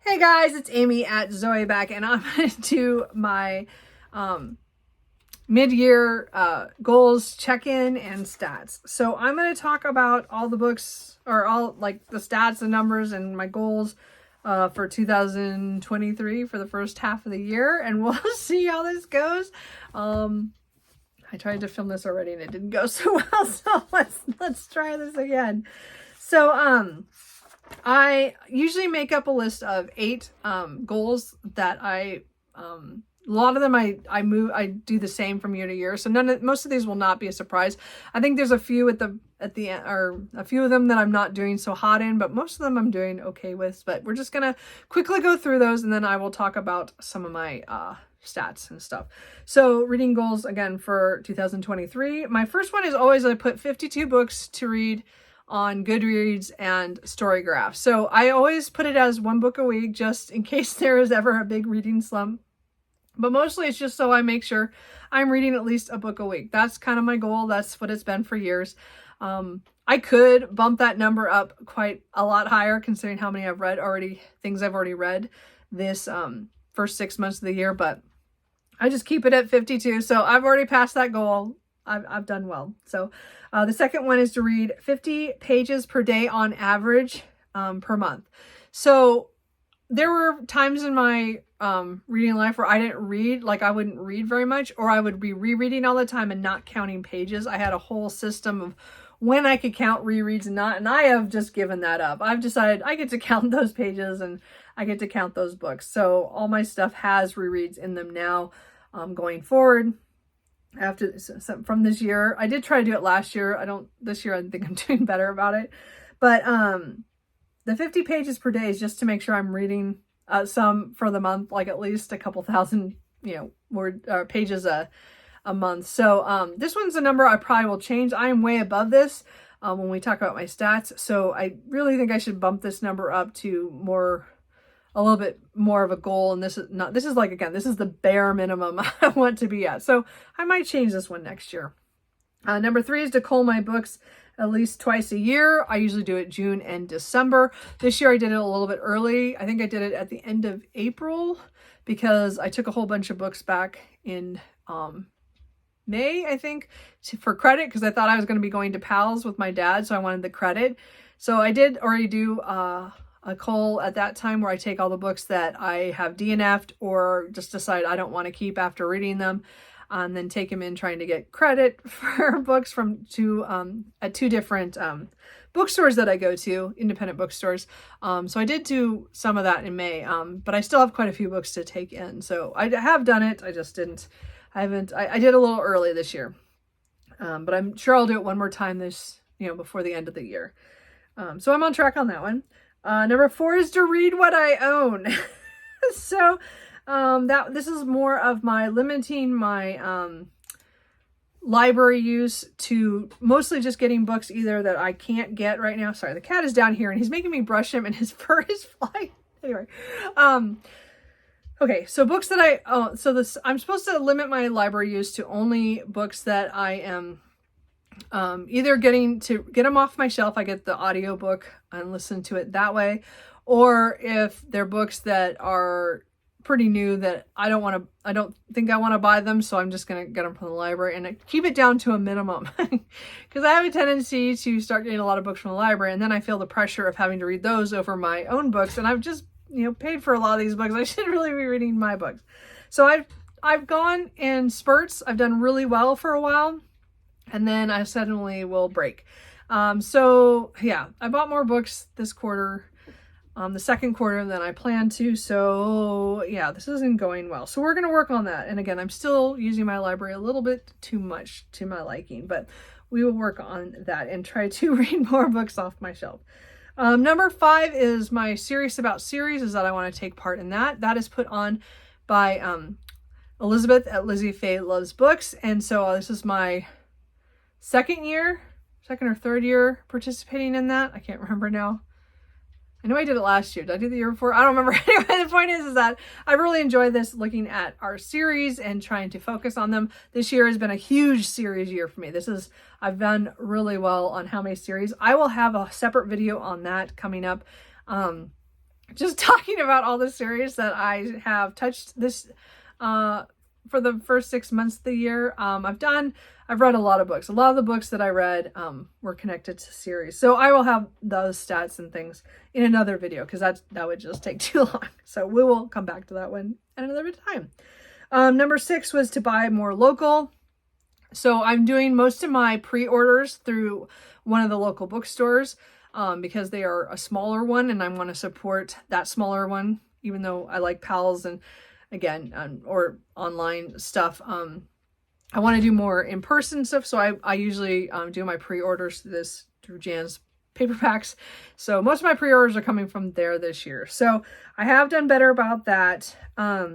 Hey guys, it's Amy at Zoe back, and I'm going to do my mid-year goals check-in and stats. So I'm going to talk about all the books, or all like the stats and numbers and my goals for 2023 for the first half of the year, and we'll see how this goes. I tried to film this already and it didn't go so well, so let's try this again. So I usually make up a list of 8 goals that a lot of them I do the same from year to year. So most of these will not be a surprise. I think there's a few at the end, or a few of them that I'm not doing so hot in, but most of them I'm doing okay with. But we're just gonna quickly go through those, and then I will talk about some of my stats and stuff. So reading goals again for 2023. My first one is always I put 52 books to read on Goodreads and Storygraph. So I always put it as 1 book a week just in case there is ever a big reading slump. But mostly it's just so I make sure I'm reading at least a book a week. That's kind of my goal. That's what it's been for years. I could bump that number up quite a lot higher considering how many I've read already, things I've already read this first 6 months of the year, but I just keep it at 52. So I've already passed that goal. I've done well. So the second one is to read 50 pages per day on average per month. So there were times in my reading life where I didn't read, like I wouldn't read very much, or I would be rereading all the time and not counting pages. I had a whole system of when I could count rereads and not, and I have just given that up. I've decided I get to count those pages and I get to count those books. So all my stuff has rereads in them now going forward. After from this year, I did try to do it last year. This year I think I'm doing better about it. But the 50 pages per day is just to make sure I'm reading some for the month, like at least a couple thousand, pages a month. So this one's a number I probably will change. I am way above this when we talk about my stats. So I really think I should bump this number up to a little bit more of a goal. And this is the bare minimum I want to be at. So I might change this one next year. Number 3 is to cull my books at least twice a year. I usually do it June and December. This year I did it a little bit early. I think I did it at the end of April because I took a whole bunch of books back in May, I think, for credit, because I thought I was going to be going to PALS with my dad, so I wanted the credit. So I did already do a cull at that time where I take all the books that I have DNF'd or just decide I don't want to keep after reading them, and then take them in trying to get credit for books from at 2 different bookstores that I go to, independent bookstores. So I did do some of that in May, but I still have quite a few books to take in. So I have done it. I just didn't. I did a little early this year, but I'm sure I'll do it one more time before the end of the year. So I'm on track on that one. Number 4 is to read what I own. So this is more of my limiting my library use to mostly just getting books either that I can't get right now. Sorry, the cat is down here and he's making me brush him and his fur is flying. Anyway, okay, so books that I own. So I'm supposed to limit my library use to only books that I am either getting to get them off my shelf. I get the audiobook and listen to it that way, or if they're books that are pretty new that I don't think I want to buy them, so I'm just going to get them from the library and I keep it down to a minimum because I have a tendency to start getting a lot of books from the library and then I feel the pressure of having to read those over my own books, and I've just paid for a lot of these books. I should really be reading my books. So I've gone in spurts. I've done really well for a while and then I suddenly will break. So yeah, I bought more books this quarter, the second quarter, than I planned to. So yeah, this isn't going well. So we're going to work on that. And again, I'm still using my library a little bit too much to my liking, but we will work on that and try to read more books off my shelf. Number 5 is my Serious About series, is that I want to take part in that. That is put on by Elizabeth at Lizzie Faye Loves Books. And so this is my second or third year participating in that. I can't remember now. I know I did it last year. Did I do the year before? I don't remember. Anyway, the point is that I really enjoy this, looking at our series and trying to focus on them. This year has been a huge series year for me. I've done really well on how many series. I will have a separate video on that coming up. just talking about all the series that I have touched this for the first 6 months of the year. I've read a lot of books. A lot of the books that I read were connected to series. So I will have those stats and things in another video because that would just take too long. So we will come back to that one at another time. Number 6 was to buy more local. So I'm doing most of my pre-orders through one of the local bookstores because they are a smaller one and I want to support that smaller one, even though I like Pals and again, or online stuff. I want to do more in-person stuff. So I usually do my pre-orders through Jan's Paperbacks. So most of my pre-orders are coming from there this year. So I have done better about that. I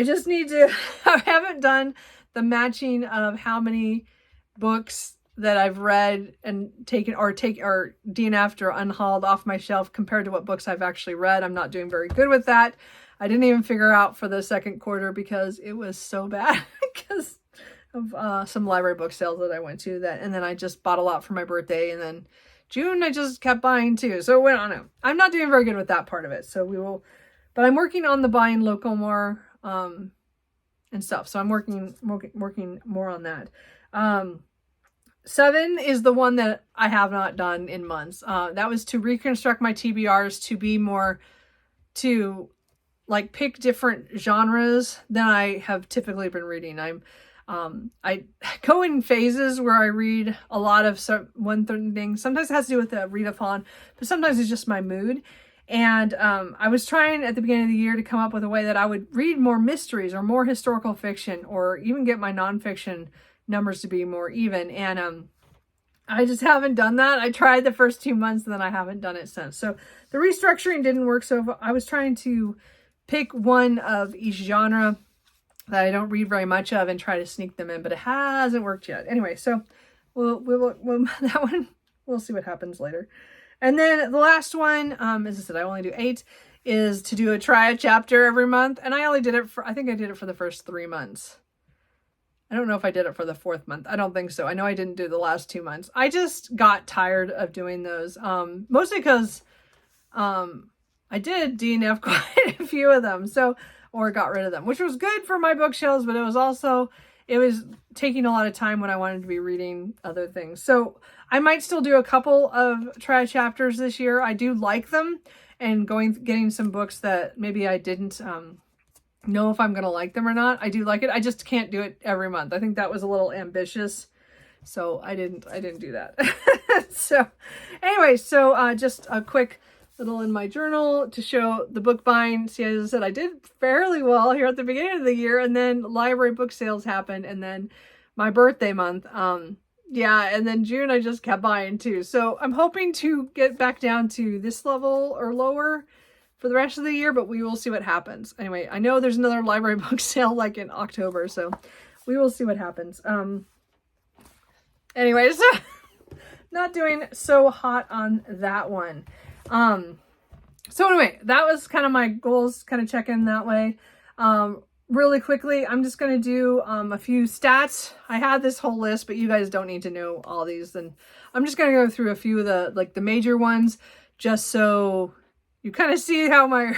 just need to, I haven't done the matching of how many books that I've read and taken or DNF'd or unhauled off my shelf compared to what books I've actually read. I'm not doing very good with that. I didn't even figure out for the second quarter because it was so bad because of some library book sales that I went to and then I just bought a lot for my birthday, and then June I just kept buying too. So I don't know. I'm not doing very good with that part of it. So but I'm working on the buying local more and stuff. So I'm working more on that. 7 is the one that I have not done in months. That was to reconstruct my TBRs to be more to like pick different genres than I have typically been reading. I go in phases where I read a lot of one thing. Sometimes it has to do with the readathon, but sometimes it's just my mood. And I was trying at the beginning of the year to come up with a way that I would read more mysteries or more historical fiction, or even get my nonfiction numbers to be more even. And I just haven't done that. I tried the first 2 months and then I haven't done it since. So the restructuring didn't work. So I was trying to pick one of each genre that I don't read very much of and try to sneak them in, but it hasn't worked yet. Anyway, so we'll that one, we'll see what happens later. And then the last one, as I said, I only do 8, is to try a chapter every month. And I only did it I think I did it for the first 3 months. I don't know if I did it for the 4th month. I don't think so. I know I didn't do the last 2 months. I just got tired of doing those, mostly because I did DNF quite a few of them, or got rid of them, which was good for my bookshelves, but it was taking a lot of time when I wanted to be reading other things. So I might still do a couple of try chapters this year. I do like them, and getting some books that maybe I didn't know if I'm going to like them or not. I do like it. I just can't do it every month. I think that was a little ambitious. So I didn't do that. So anyway, just a quick little in my journal to show the book buying. See, as I said, I did fairly well here at the beginning of the year, and then library book sales happened, and then my birthday month, yeah, and then June I just kept buying too. So I'm hoping to get back down to this level or lower for the rest of the year, but we will see what happens. Anyway, I know there's another library book sale like in October, so we will see what happens. Anyways, not doing so hot on that one. So anyway, that was kind of my goals, kind of check in that way. Really quickly, I'm just going to do a few stats. I had this whole list, but you guys don't need to know all these. And I'm just going to go through a few of the major ones, just so you kind of see how my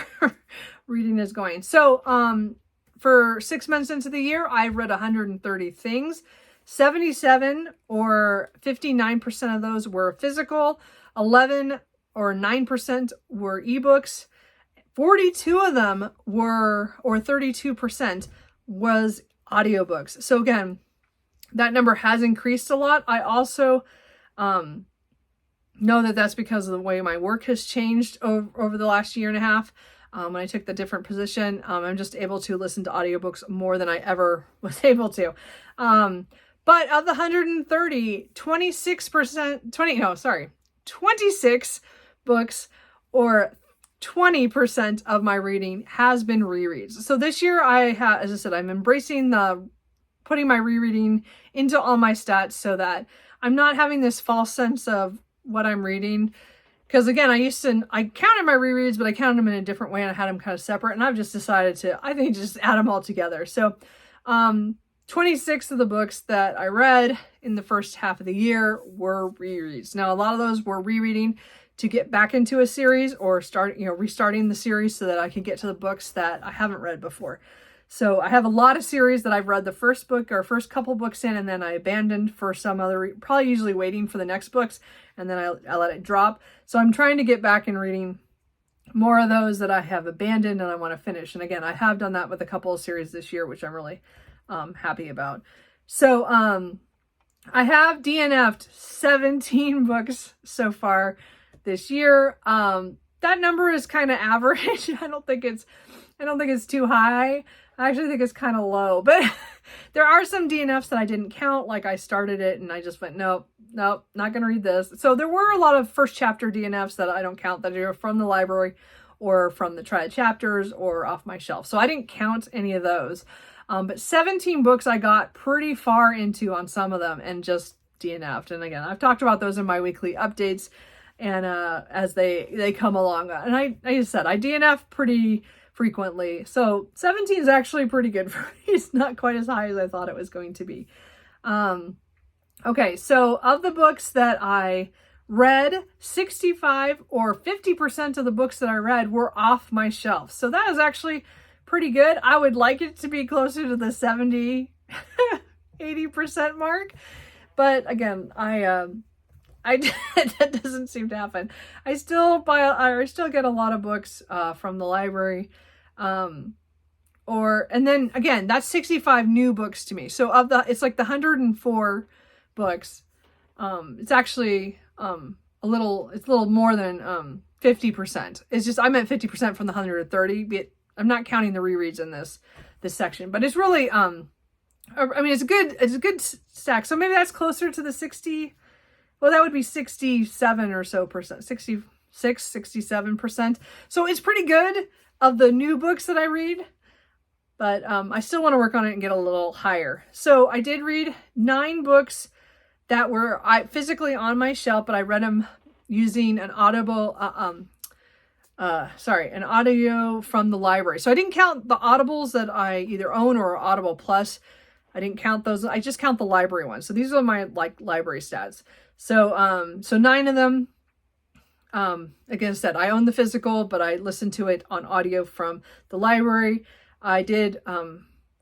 reading is going. So, for 6 months into the year, I've read 130 things. 77 or 59% of those were physical. 11 or 9% were ebooks. 42 of them were, or 32% was audiobooks. So again, that number has increased a lot. I also know that that's because of the way my work has changed over the last year and a half. When I took the different position, I'm just able to listen to audiobooks more than I ever was able to. But of the 130, 26 books or 20% of my reading has been rereads. So this year as I said, I'm embracing putting my rereading into all my stats so that I'm not having this false sense of what I'm reading. Because again, I counted my rereads, but I counted them in a different way and I had them kind of separate. And I've just decided just add them all together. So 26 of the books that I read in the first half of the year were rereads. Now, a lot of those were rereading to get back into a series or restarting the series so that I can get to the books that I haven't read before. So I have a lot of series that I've read the first book or first couple books in, and then I abandoned for some other, probably usually waiting for the next books, and then I let it drop. So I'm trying to get back and reading more of those that I have abandoned and I want to finish. And again, I have done that with a couple of series this year, which I'm really happy about. So I have DNF'd 17 books so far this year. That number is kind of average. I don't think it's too high. I actually think it's kind of low, but there are some DNFs that I didn't count. Like I started it and I just went, nope, not going to read this. So there were a lot of first chapter DNFs that I don't count, that are from the library or from the Triad chapters or off my shelf. So I didn't count any of those. But 17 books I got pretty far into on some of them and just DNF'd. And again, I've talked about those in my weekly updates and as they come along. And I just said, I DNF pretty frequently. So 17 is actually pretty good for me. It's not quite as high as I thought it was going to be. Okay, so of the books that I read, 65 or 50% of the books that I read were off my shelf. So that is actually pretty good. I would like it to be closer to the 70, 80% mark. But again, that doesn't seem to happen. I still get a lot of books from the library. And then again, that's 65 new books to me. So it's like the 104 books. It's actually a little more than 50%. It's just I meant 50% from the 130. But I'm not counting the rereads in this section, but it's really I mean it's a good stack. So maybe that's closer to the 60. Well, that would be 67 or so percent, 66, 67%. So it's pretty good of the new books that I read, but I still want to work on it and get a little higher. So I did read 9 books that were physically on my shelf, but I read them using an audible, an audio from the library. So I didn't count the audibles that I either own or Audible Plus. I didn't count those. I just count the library ones. So these are my library stats. So 9 of them, again, I said I own the physical, but I listened to it on audio from the library. I did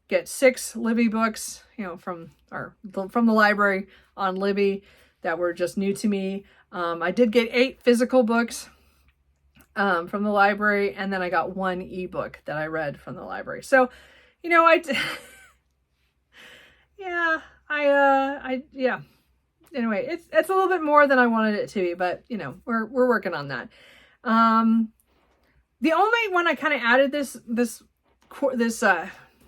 get 6 Libby books, from the library on Libby that were just new to me. I did get 8 physical books from the library, and then I got 1 ebook that I read from the library. So, Anyway, it's a little bit more than I wanted it to be, but we're working on that. The only one I kind of added this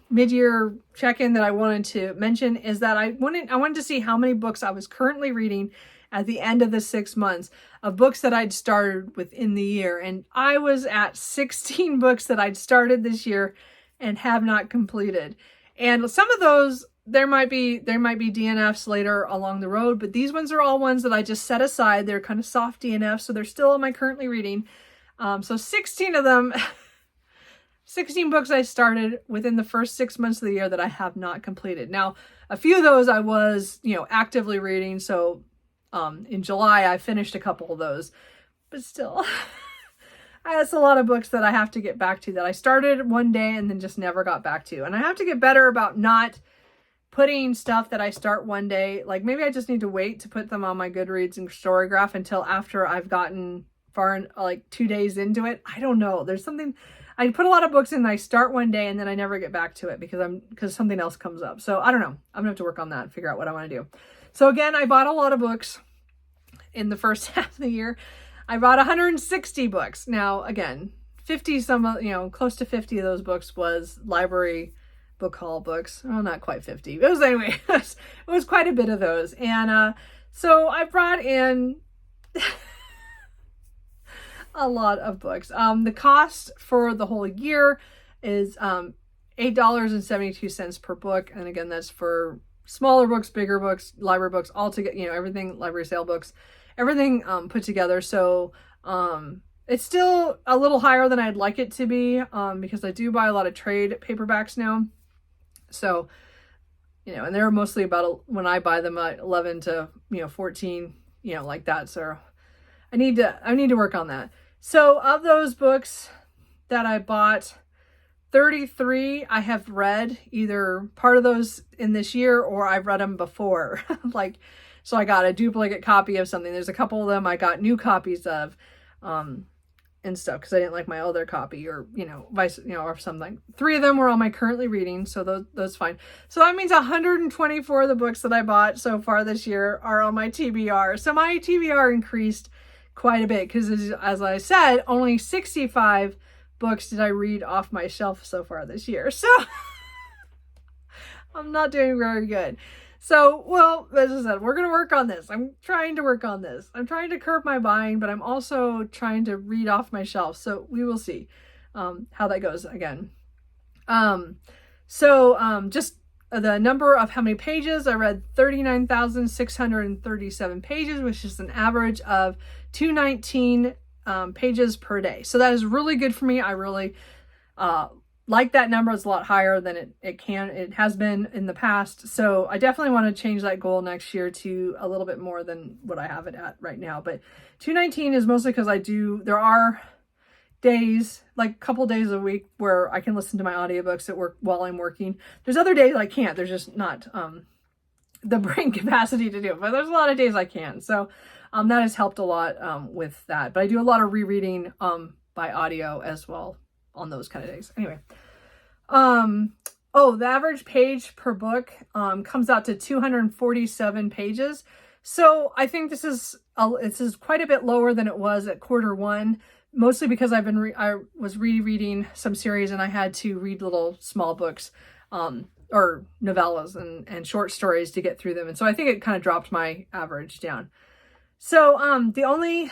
mid-year check-in that I wanted to mention is that I wanted to see how many books I was currently reading at the end of the 6 months of books that I'd started within the year, and I was at 16 books that I'd started this year and have not completed. And some of those, there might be DNFs later along the road, but these ones are all ones that I just set aside. They're kind of soft DNFs, so they're still in my currently reading. So 16 of them, 16 books I started within the first 6 months of the year that I have not completed. Now, a few of those I was, actively reading. So in July, I finished a couple of those, but still, that's a lot of books that I have to get back to that I started one day and then just never got back to. And I have to get better about not putting stuff that I start one day, like maybe I just need to wait to put them on my Goodreads and Storygraph until after I've gotten far in, like 2 days into it. I don't know. There's something, I put a lot of books in and I start one day and then I never get back to it because something else comes up. So I don't know. I'm gonna have to work on that and figure out what I want to do. So again, I bought a lot of books in the first half of the year. I bought 160 books. Now again, 50 close to 50 of those books was library book haul books. Well, not quite 50. It was anyway. It was quite a bit of those. And so I brought in a lot of books. The cost for the whole year is $8.72 per book. And again, that's for smaller books, bigger books, library books, all together, everything, library sale books, everything put together. So it's still a little higher than I'd like it to be because I do buy a lot of trade paperbacks now. So, and they're mostly about, when I buy them, 11 to, 14, like that. So I need to work on that. So of those books that I bought, 33 I have read, either part of those in this year or I've read them before. Like, so I got a duplicate copy of something. There's a couple of them I got new copies of, and stuff, because I didn't like my other copy, or, vice, or something. 3 of them were on my currently reading, so those fine. So that means 124 of the books that I bought so far this year are on my TBR. So my TBR increased quite a bit, because as I said, only 65 books did I read off my shelf so far this year. So I'm not doing very good. So, well, as I said, we're going to work on this. I'm trying to work on this. I'm trying to curb my buying, but I'm also trying to read off my shelf. So we will see how that goes again. Just the number of how many pages, I read 39,637 pages, which is an average of 219 pages per day. So that is really good for me. I really like that number. Is a lot higher than it has been in the past. So I definitely want to change that goal next year to a little bit more than what I have it at right now. But 219 is mostly because there are days, like a couple days a week, where I can listen to my audiobooks at work while I'm working. There's other days I can't. There's just not the brain capacity to do it. But there's a lot of days I can. So that has helped a lot with that. But I do a lot of rereading by audio as well on those kind of days. Anyway, the average page per book comes out to 247 pages. So I think this is quite a bit lower than it was at Q1, mostly because I was rereading some series and I had to read little small books or novellas and short stories to get through them. And so I think it kind of dropped my average down. So the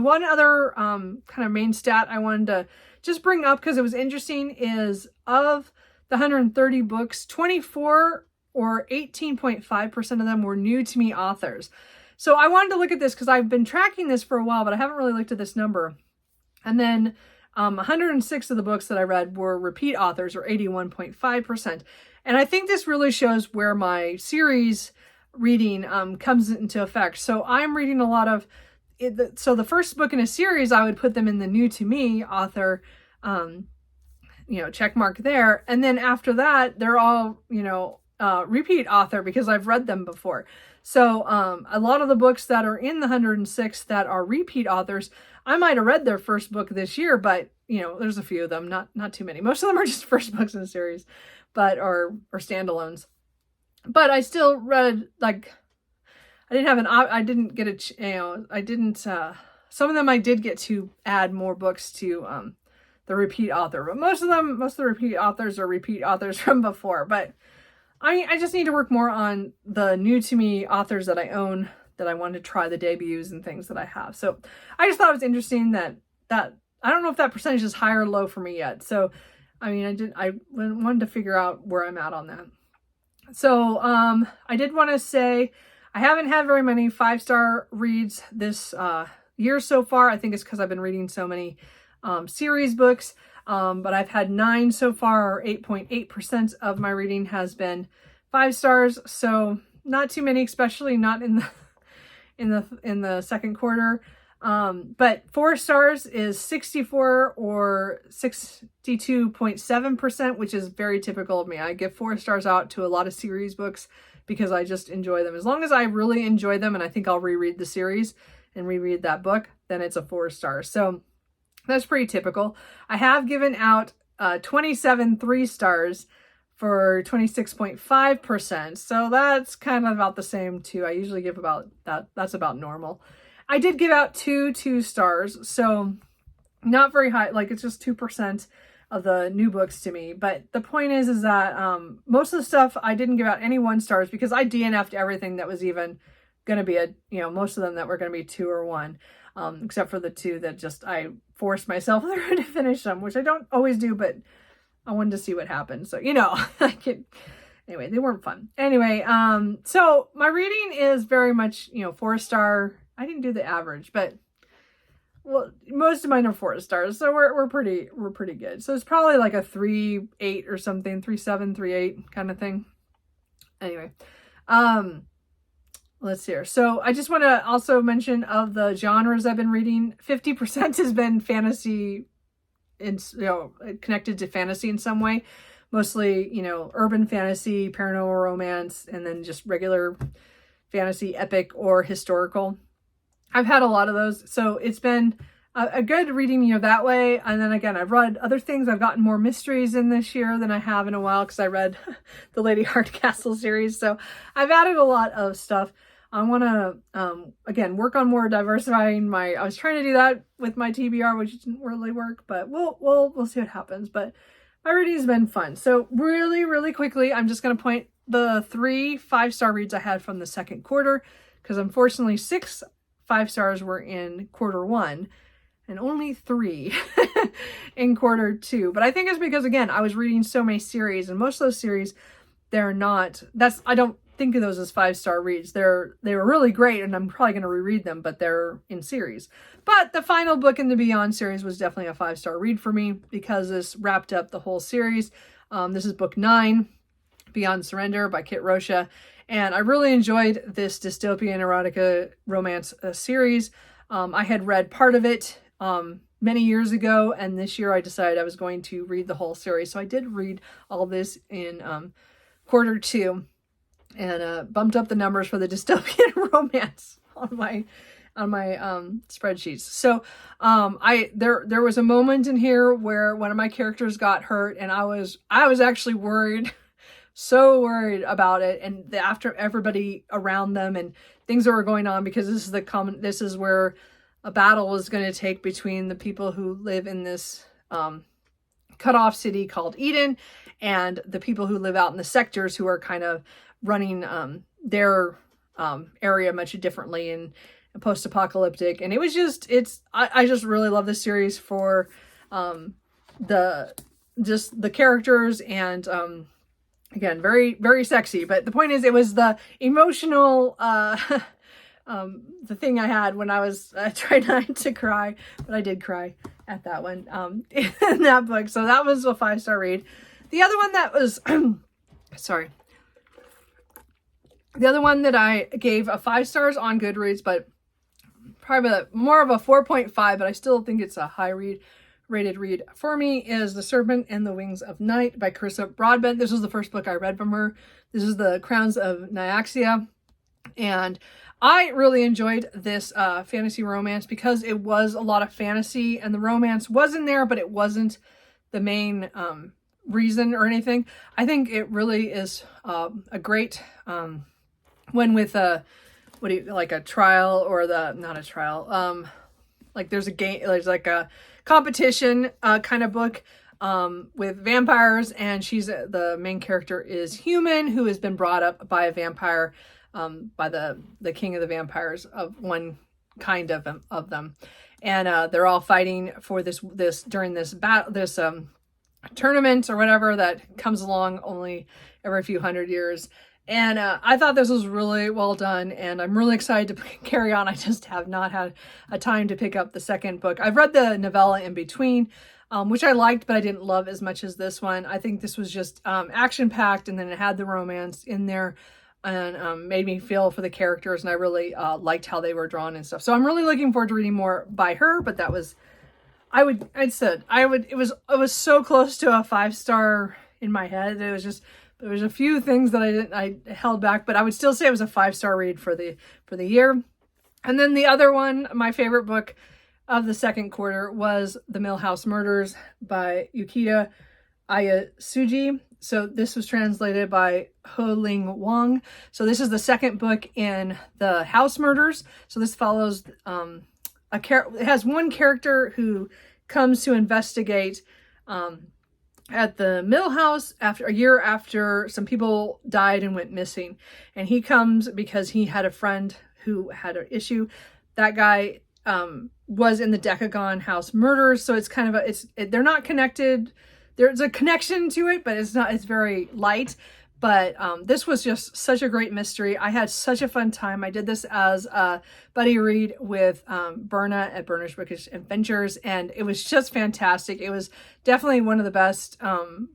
one other kind of main stat I wanted to just bring up, because it was interesting, is of the 130 books, 24 or 18.5% of them were new to me authors. So I wanted to look at this because I've been tracking this for a while, but I haven't really looked at this number. And then 106 of the books that I read were repeat authors, or 81.5%. And I think this really shows where my series reading comes into effect. So I'm reading a lot of so the first book in a series, I would put them in the new to me author, check mark there. And then after that, they're all, repeat author, because I've read them before. So a lot of the books that are in the 106 that are repeat authors, I might have read their first book this year, but there's a few of them, not too many. Most of them are just first books in the series, or standalones. But I still read, like, some of them I did get to add more books to the repeat author, but most of the repeat authors are repeat authors from before. But I just need to work more on the new to me authors that I own, that I want to try the debuts and things that I have. So I just thought it was interesting that I don't know if that percentage is high or low for me yet. So I wanted to figure out where I'm at on that. So I did want to say, I haven't had very many 5-star reads this year so far. I think it's because I've been reading so many series books, but I've had 9 so far, or 8.8% of my reading has been 5 stars. So not too many, especially not in the second quarter. But 4 stars is 64 or 62.7%, which is very typical of me. I give 4 stars out to a lot of series books because I just enjoy them. As long as I really enjoy them and I think I'll reread the series and reread that book, then it's a 4 star. So that's pretty typical. I have given out 27 3 stars for 26.5%. So that's kind of about the same too. I usually give about that. That's about normal. I did give out 2 2 stars. So not very high. Like, it's just 2% of the new books to me. But the point is that most of the stuff I didn't give out any 1 stars, because I DNF'd everything that was even going to be most of them that were going to be 2 or 1, except for the 2 that just I forced myself through to finish them, which I don't always do, but I wanted to see what happened. So, anyway, they weren't fun. Anyway, so my reading is very much, 4-star. I didn't do the average, but well, most of mine are 4 stars, so we're pretty good. So it's probably like a 3.8 or something, 3.7, 3.8 kind of thing. Anyway, let's see here. So I just want to also mention of the genres I've been reading, 50% has been fantasy, connected to fantasy in some way. Mostly, urban fantasy, paranormal romance, and then just regular fantasy, epic, or historical. I've had a lot of those. So it's been a good reading, that way. And then again, I've read other things. I've gotten more mysteries in this year than I have in a while because I read the Lady Hardcastle series. So I've added a lot of stuff. I want to, again, work on more diversifying I was trying to do that with my TBR, which didn't really work, but we'll see what happens. But my reading has been fun. So really, really quickly, I'm just going to point the 3 5-star reads I had from the second quarter, because unfortunately 6 5 stars were in quarter 1 and only 3 in quarter 2. But I think it's because, again, I was reading so many series, and most of those series, I don't think of those as 5-star reads. They were really great, and I'm probably going to reread them, but they're in series. But the final book in the Beyond series was definitely a 5-star read for me because this wrapped up the whole series. This is book 9, Beyond Surrender by Kit Rocha. And I really enjoyed this dystopian erotica romance series. I had read part of it many years ago, and this year I decided I was going to read the whole series. So I did read all this in quarter 2, and bumped up the numbers for the dystopian romance on my spreadsheets. So there was a moment in here where one of my characters got hurt, and I was actually worried. So worried about it, and after everybody around them and things that were going on, because this is where a battle was going to take between the people who live in this cut off city called Eden and the people who live out in the sectors who are kind of running their area much differently and post-apocalyptic. And it was I just really love this series for the characters, and again, very, very sexy. But the point is, it was the emotional, the thing I had when I was trying not to cry, but I did cry at that one, in that book. So that was a 5-star read. The other one that was, sorry. The other one that I gave a 5 stars on Goodreads, but probably more of a 4.5, but I still think it's a high rated read for me, is The Serpent and the Wings of Night by Carissa Broadbent. This was the first book I read from her. This is the Crowns of Nyaxia. And I really enjoyed this fantasy romance because it was a lot of fantasy, and the romance was in there, but it wasn't the main reason or anything. I think it really is a great one with a trial, or not a trial. Like there's a game, there's like a competition kind of book with vampires, and the main character is human who has been brought up by a vampire, by the king of the vampires, of one kind of them, and they're all fighting for this during this tournament or whatever that comes along only every few hundred years. And I thought this was really well done, and I'm really excited to carry on. I just have not had a time to pick up the second book. I've read the novella in between, which I liked, but I didn't love as much as this one. I think this was just action-packed, and then it had the romance in there, and made me feel for the characters, and I really liked how they were drawn and stuff. So I'm really looking forward to reading more by her, but that was, it was so close to a 5-star in my head. It was just, there was a few things that I held back, but I would still say it was a 5-star read for the year. And then the other one, my favorite book of the second quarter, was The Mill House Murders by Yukita Ayasuji. So this was translated by Ho Ling Wang. So this is the second book in the House Murders. So this follows it has one character who comes to investigate at the Mill House a year after some people died and went missing. And he comes because he had a friend who had an issue. That guy was in the Decagon House Murders. So it's they're not connected. There's a connection to it, but it's very light. But this was just such a great mystery. I had such a fun time. I did this as a buddy read with Berna at Berna's Bookish Adventures, and it was just fantastic. It was definitely one of the best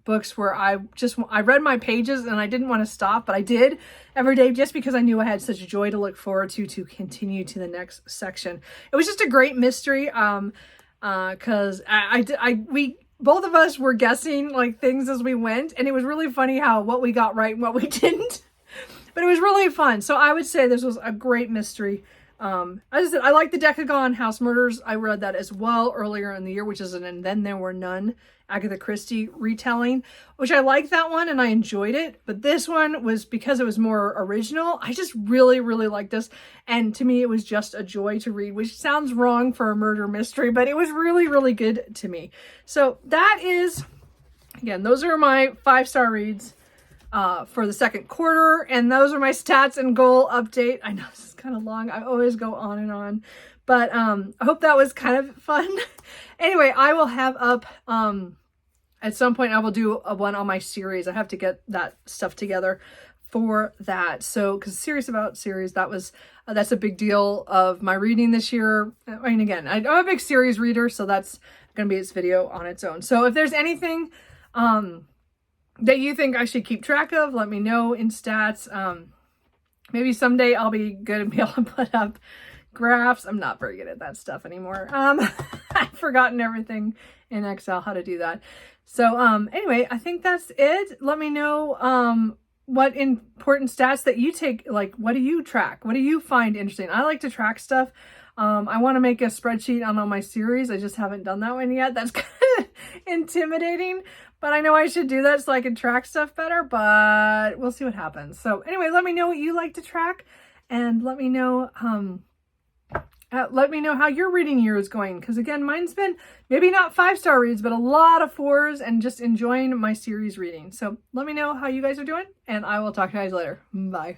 books where I read my pages and I didn't want to stop, but I did every day just because I knew I had such joy to look forward to continue to the next section. It was just a great mystery because we both of us were guessing like things as we went, and it was really funny how what we got right and what we didn't. But it was really fun. So I would say this was a great mystery. As I said, I like the Decagon House Murders. I read that as well earlier in the year, which is an And Then There Were None Agatha Christie retelling, which I liked that one and I enjoyed it. But this one was, because it was more original, I just really, really liked this. And to me, it was just a joy to read, which sounds wrong for a murder mystery, but it was really, really good to me. So that is, again, those are my 5-star reads for the second quarter. And those are my stats and goal update. I know this is kind of long. I always go on and on. But I hope that was kind of fun. Anyway, I will have up, at some point I will do a one on my series. I have to get that stuff together for that. So, because Serious About Series, that's a big deal of my reading this year. I mean, again, I'm a big series reader, so that's going to be its video on its own. So if there's anything that you think I should keep track of, let me know in stats. Maybe someday I'll be good and be able to put up graphs. I'm not very good at that stuff anymore. I've forgotten everything in Excel how to do that. So anyway, I think that's it. Let me know what important stats that you take. Like, what do you track? What do you find interesting? I like to track stuff. I want to make a spreadsheet on all my series. I just haven't done that one yet. That's kind of intimidating, but I know I should do that so I can track stuff better, but we'll see what happens. So anyway, let me know what you like to track, and let me know how your reading year is going. Because again, mine's been maybe not 5-star reads, but a lot of 4s and just enjoying my series reading. So let me know how you guys are doing, and I will talk to you guys later. Bye.